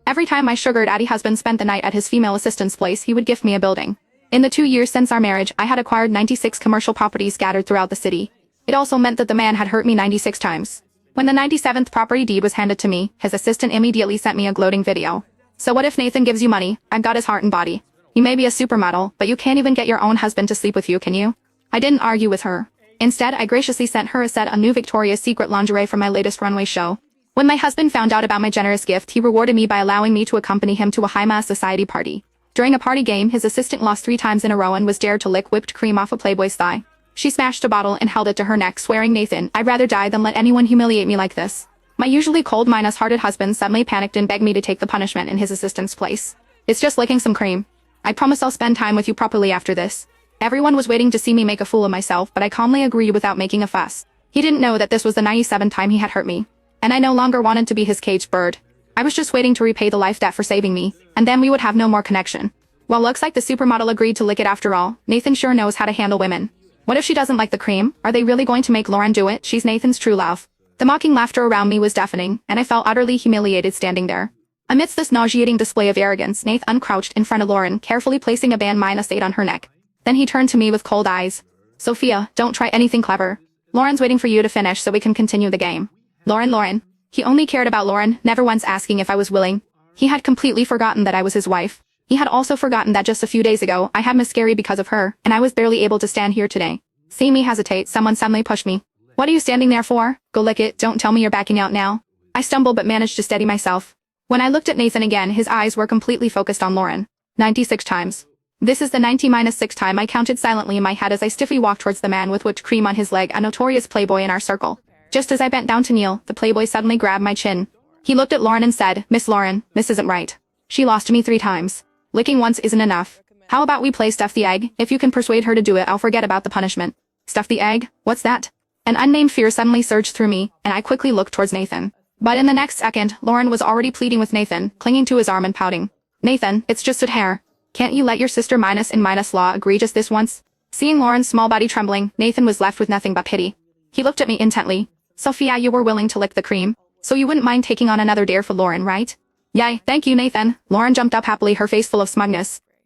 Every time my sugar daddy husband spent the night at his female assistant's place, he would gift me a building. In the 2 years since our marriage, I had acquired 96 commercial properties scattered throughout the city. It also meant that the man had hurt me 96 times. When the 97th property deed was handed to me, his assistant immediately sent me a gloating video. So what if Nathan gives you money? I've got his heart and body. You may be a supermodel, but you can't even get your own husband to sleep with you, can you? I didn't argue with her. Instead, I graciously sent her a set of new Victoria's Secret lingerie from my latest runway show. When my husband found out about my generous gift, he rewarded me by allowing me to accompany him to a high-mass society party. During a party game, his assistant lost 3 times in a row and was dared to lick whipped cream off a Playboy's thigh. She smashed a bottle and held it to her neck, swearing, "Nathan, I'd rather die than let anyone humiliate me like this." My usually cold, hearted husband suddenly panicked and begged me to take the punishment in his assistant's place. "It's just licking some cream. I promise I'll spend time with you properly after this." Everyone was waiting to see me make a fool of myself, but I calmly agreed without making a fuss. He didn't know that this was the 97th time he had hurt me, and I no longer wanted to be his caged bird. I was just waiting to repay the life debt for saving me, and then we would have no more connection. Well, looks like the supermodel agreed to lick it after all. Nathan sure knows how to handle women. What if she doesn't like the cream? Are they really going to make Lauren do it? She's Nathan's true love. The mocking laughter around me was deafening, and I felt utterly humiliated standing there. Amidst this nauseating display of arrogance, Nathan uncrouched in front of Lauren, carefully placing a band -8 on her neck. Then he turned to me with cold eyes. "Sophia, don't try anything clever. Lauren's waiting for you to finish so we can continue the game." Lauren. He only cared about Lauren, never once asking if I was willing. He had completely forgotten that I was his wife. He had also forgotten that just a few days ago, I had miscarried because of her, and I was barely able to stand here today. Seeing me hesitate, someone suddenly pushed me. "What are you standing there for? Go lick it, don't tell me you're backing out now." I stumbled but managed to steady myself. When I looked at Nathan again, his eyes were completely focused on Lauren. 96 times. This is the 90-6th time, I counted silently in my head as I stiffly walked towards the man with whipped cream on his leg, a notorious playboy in our circle. Just as I bent down to kneel, the playboy suddenly grabbed my chin. He looked at Lauren and said, "Miss Lauren, this isn't right. She lost to me 3 times. Licking once isn't enough. How about we play stuff the egg? If you can persuade her to do it, I'll forget about the punishment." Stuff the egg? What's that? An unnamed fear suddenly surged through me, and I quickly looked towards Nathan. But in the next second, Lauren was already pleading with Nathan, clinging to his arm and pouting. "Nathan, it's just a hair. Can't you let your sister minus law agree just this once?" Seeing Lauren's small body trembling, Nathan was left with nothing but pity. He looked at me intently. "Sophia, you were willing to lick the cream, so you wouldn't mind taking on another dare for Lauren, right?" "Yay, thank you, Nathan." Lauren jumped up happily, her face full of smugness.